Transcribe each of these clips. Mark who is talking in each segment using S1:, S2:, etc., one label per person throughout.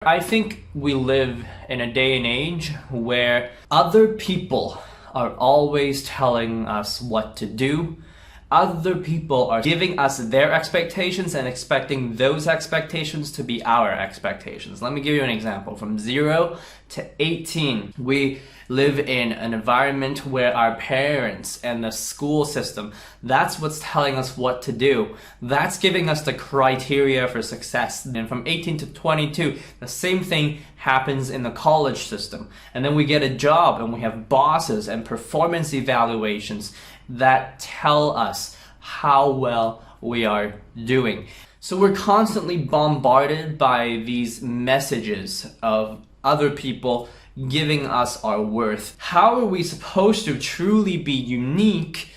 S1: I think we live in a day and age where other people are always telling us what to do. Other people are giving us their expectations and expecting those expectations to be our expectations. Let me give you an example. From 0 to 18, we live in an environment where our parents and the school system, that's what's telling us what to do. That's giving us the criteria for success. And from 18 to 22, the same thing happens in the college system. And then we get a job and we have bosses and performance evaluations that tell us how well we are doing. So we're constantly bombarded by these messages of other people giving us our worth. How are we supposed to truly be unique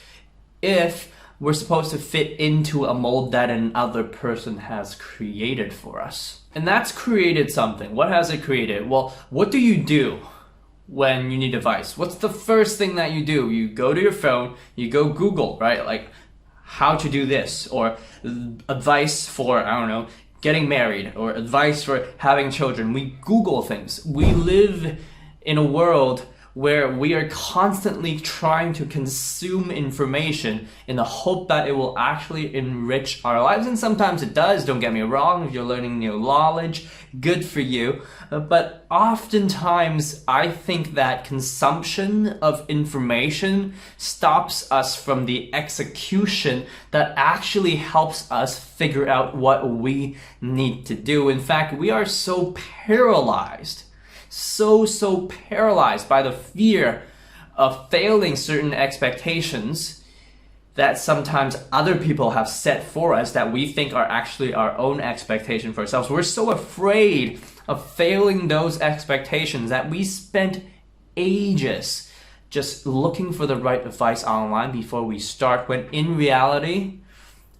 S1: if we're supposed to fit into a mold that another person has created for us? And that's created something. What has it created? Well, what do you do when you need advice? What's the first thing that you do? You go to your phone, you go Google, right? Like how to do this, or advice for, I don't know, getting married, or advice for having children. We Google things. We live in a world where we are constantly trying to consume information in the hope that it will actually enrich our lives. And sometimes it does, don't get me wrong. If you're learning new knowledge, good for you. But oftentimes, I think that consumption of information stops us from the execution that actually helps us figure out what we need to do. In fact, we are so paralyzed by the fear of failing certain expectations that sometimes other people have set for us that we think are actually our own expectation for ourselves. We're so afraid of failing those expectations that we spent ages just looking for the right advice online before we start, when in reality,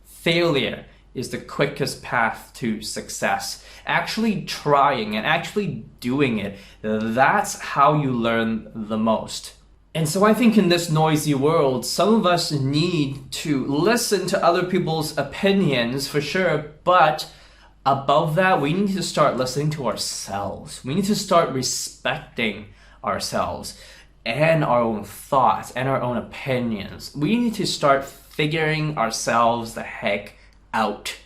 S1: failure is the quickest path to success. Actually trying and actually doing it, that's how you learn the most. And so I think in this noisy world, some of us need to listen to other people's opinions for sure, but above that, we need to start listening to ourselves. We need to start respecting ourselves and our own thoughts and our own opinions. We need to start figuring ourselves the heck out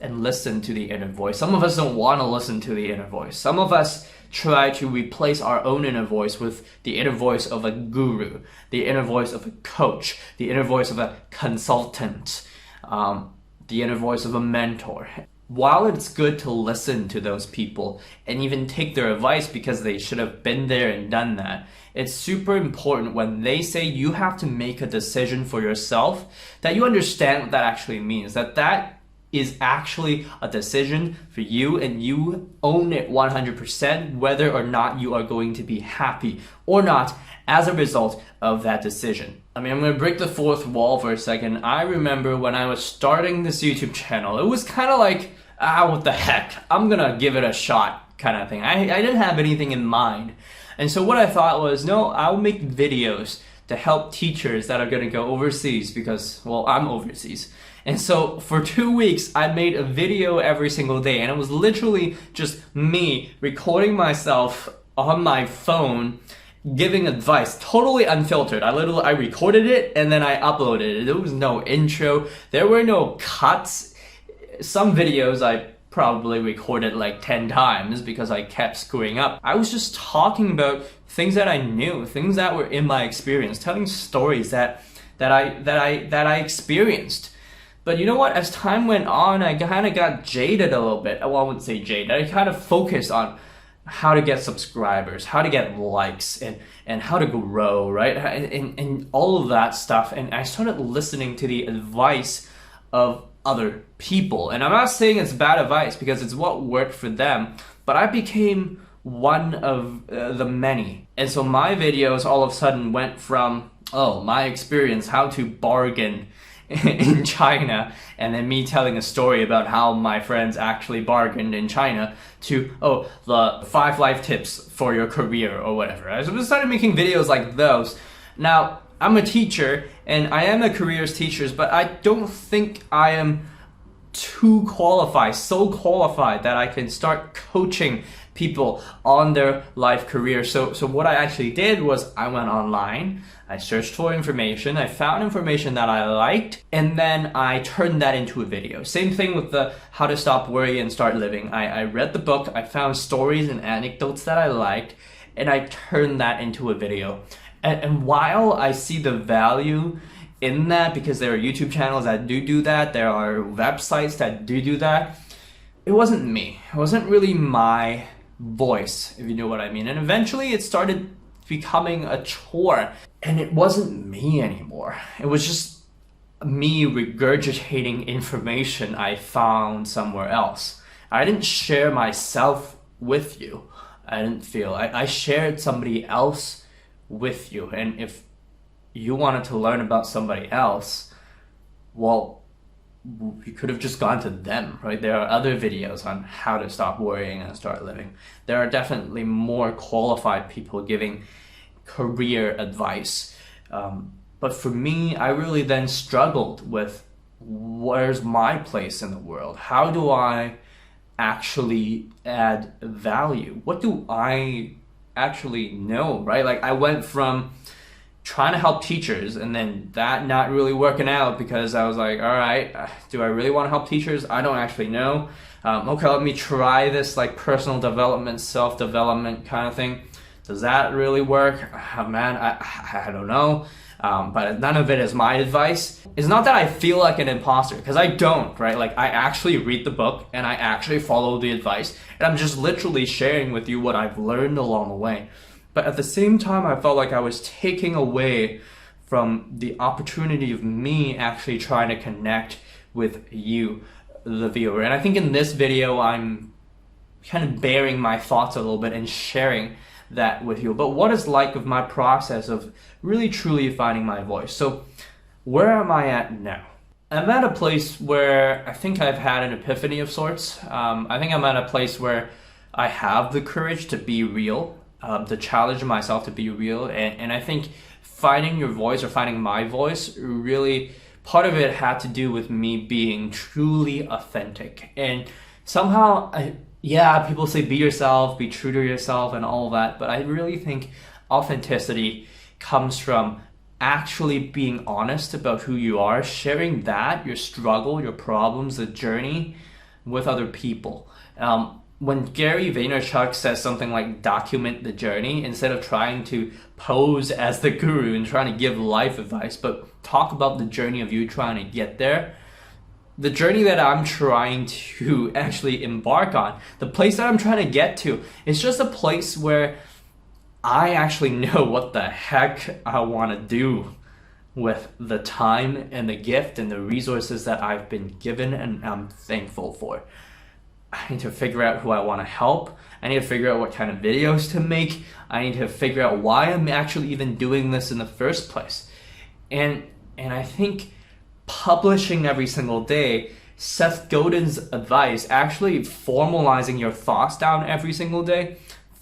S1: and listen to the inner voice. Some of us don't want to listen to the inner voice. Some of us try to replace our own inner voice with the inner voice of a guru, the inner voice of a coach, the inner voice of a consultant, the inner voice of a mentor. While it's good to listen to those people and even take their advice because they should have been there and done that, it's super important when they say you have to make a decision for yourself that you understand what that actually means, that is actually a decision for you and you own it 100%, whether or not you are going to be happy or not as a result of that decision. I mean, I'm going to break the fourth wall for a second. I remember when I was starting this YouTube channel, it was kind of like, what the heck, I'm going to give it a shot kind of thing. I didn't have anything in mind. And so what I thought was, no, I'll make videos to help teachers that are going to go overseas because, well, I'm overseas. And so for 2 weeks, I made a video every single day, and it was literally just me recording myself on my phone, giving advice, totally unfiltered. I recorded it and then I uploaded it. There was no intro. There were no cuts. Some videos I probably recorded like 10 times because I kept screwing up. I was just talking about things that I knew, things that were in my experience, telling stories that I experienced. But you know what? As time went on, I kind of got jaded a little bit. Well, I wouldn't say jaded. I kind of focused on how to get subscribers, how to get likes, and how to grow, right? And all of that stuff. And I started listening to the advice of other people. And I'm not saying it's bad advice because it's what worked for them, but I became one of the many. And so my videos all of a sudden went from, my experience, how to bargain in China, and then me telling a story about how my friends actually bargained in China, to the 5 life tips for your career or whatever. I just started making videos like those. Now, I'm a teacher and I am a careers teacher, but I don't think I am too qualified, so qualified that I can start coaching people on their life career. So what I actually did was I went online, I searched for information, I found information that I liked, and then I turned that into a video. Same thing with the How to Stop Worrying and Start Living. I read the book, I found stories and anecdotes that I liked, and I turned that into a video. And while I see the value in that, because there are YouTube channels that do that, there are websites that do that, it wasn't me. It wasn't really my voice, if you know what I mean. And eventually it started becoming a chore, and it wasn't me anymore. It was just me regurgitating information I found somewhere else. I didn't share myself with you. I shared somebody else with you. And if you wanted to learn about somebody else, well, you could have just gone to them, right? There are other videos on how to stop worrying and start living. There are definitely more qualified people giving career advice. But for me, I really then struggled with, where's my place in the world? How do I actually add value? What do I actually know, right? Like, I went from trying to help teachers and then that not really working out because I was like, all right, do I really want to help teachers? I don't actually know. Okay, let me try this like personal development, self-development kind of thing. Does that really work? Man, I don't know. But none of it is my advice. It's not that I feel like an imposter, because I don't, right? Like, I actually read the book and I actually follow the advice, and I'm just literally sharing with you what I've learned along the way. But at the same time, I felt like I was taking away from the opportunity of me actually trying to connect with you, the viewer. And I think in this video, I'm kind of bearing my thoughts a little bit and sharing that with you. But what is like of my process of really truly finding my voice. So where am I at now? I'm at a place where I think I've had an epiphany of sorts. I think I'm at a place where I have the courage to be real, to challenge myself to be real. And I think finding your voice or finding my voice, really part of it had to do with me being truly authentic. And somehow, people say be yourself, be true to yourself and all that, but I really think authenticity comes from actually being honest about who you are, sharing that, your struggle, your problems, the journey with other people. When Gary Vaynerchuk says something like document the journey, instead of trying to pose as the guru and trying to give life advice, but talk about the journey of you trying to get there, the journey that I'm trying to actually embark on, the place that I'm trying to get to, is just a place where I actually know what the heck I want to do with the time and the gift and the resources that I've been given and I'm thankful for. I need to figure out who I want to help. I need to figure out what kind of videos to make. I need to figure out why I'm actually even doing this in the first place. And I think publishing every single day, Seth Godin's advice, actually formalizing your thoughts down every single day,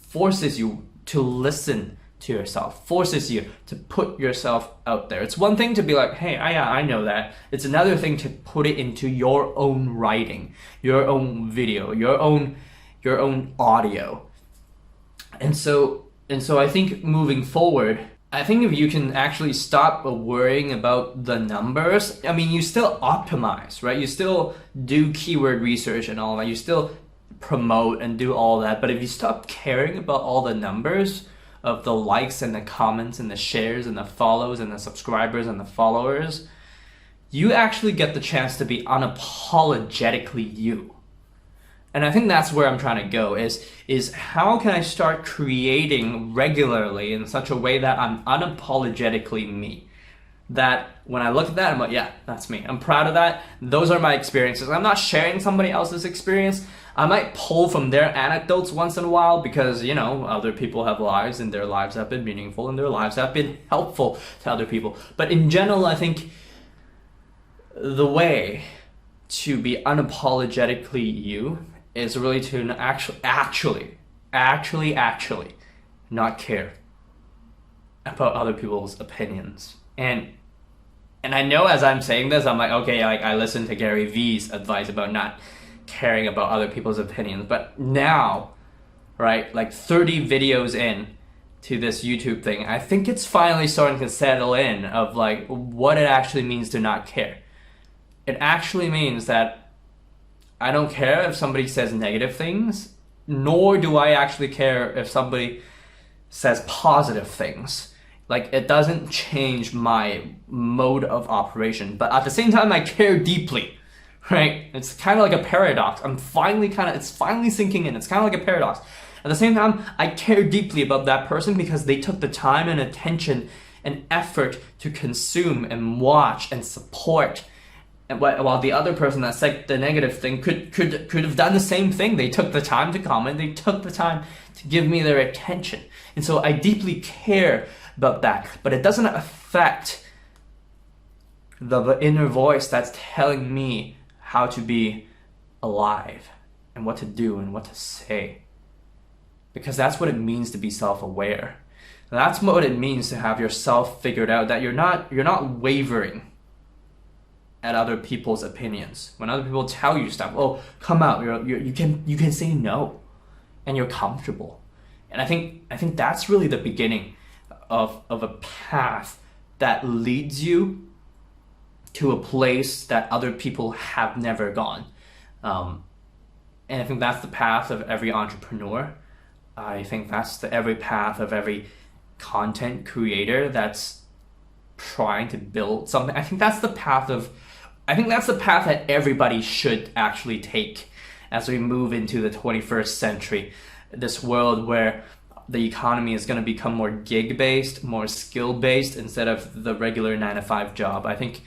S1: forces you to listen to yourself, forces you to put yourself out there. It's one thing to be like, hey, I know that. It's another thing to put it into your own writing, your own video, your own audio. And so I think moving forward, I think if you can actually stop worrying about the numbers, I mean, you still optimize, right? You still do keyword research and all that. You still promote and do all that. But if you stop caring about all the numbers of the likes and the comments and the shares and the follows and the subscribers and the followers, you actually get the chance to be unapologetically you. And I think that's where I'm trying to go, is how can I start creating regularly in such a way that I'm unapologetically me? That when I look at that, I'm like, yeah, that's me. I'm proud of that. Those are my experiences. I'm not sharing somebody else's experience. I might pull from their anecdotes once in a while because, you know, other people have lives and their lives have been meaningful and their lives have been helpful to other people. But in general, I think the way to be unapologetically you is really to actually not care about other people's opinions. And And I know as I'm saying this, I'm like, okay, like I listened to Gary Vee's advice about not caring about other people's opinions. But now, right, like 30 videos in to this YouTube thing, I think it's finally starting to settle in of like what it actually means to not care. It actually means that I don't care if somebody says negative things, nor do I actually care if somebody says positive things. Like, it doesn't change my mode of operation, but at the same time, I care deeply, right? It's kind of like a paradox. It's finally sinking in. It's kind of like a paradox. At the same time, I care deeply about that person because they took the time and attention and effort to consume and watch and support. And while the other person that said the negative thing could have done the same thing. They took the time to comment. They took the time to give me their attention. And so I deeply care about that. But it doesn't affect the inner voice that's telling me how to be alive and what to do and what to say. Because that's what it means to be self-aware. That's what it means to have yourself figured out, that you're not wavering at other people's opinions. When other people tell you stuff, oh, come out, you can say no, and you're comfortable. And I think that's really the beginning of a path that leads you to a place that other people have never gone. And I think that's the path of every entrepreneur. I think that's every path of every content creator that's trying to build something. I think that's the path that everybody should actually take as we move into the 21st century. This world where the economy is going to become more gig-based, more skill-based instead of the regular 9-to-5 job. I think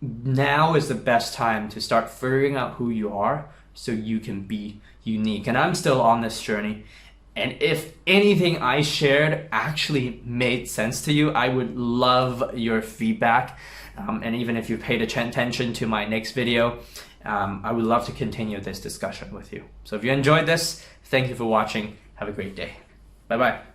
S1: now is the best time to start figuring out who you are so you can be unique. And I'm still on this journey. And if anything I shared actually made sense to you, I would love your feedback. And even if you paid attention to my next video, I would love to continue this discussion with you. So if you enjoyed this, thank you for watching. Have a great day. Bye-bye.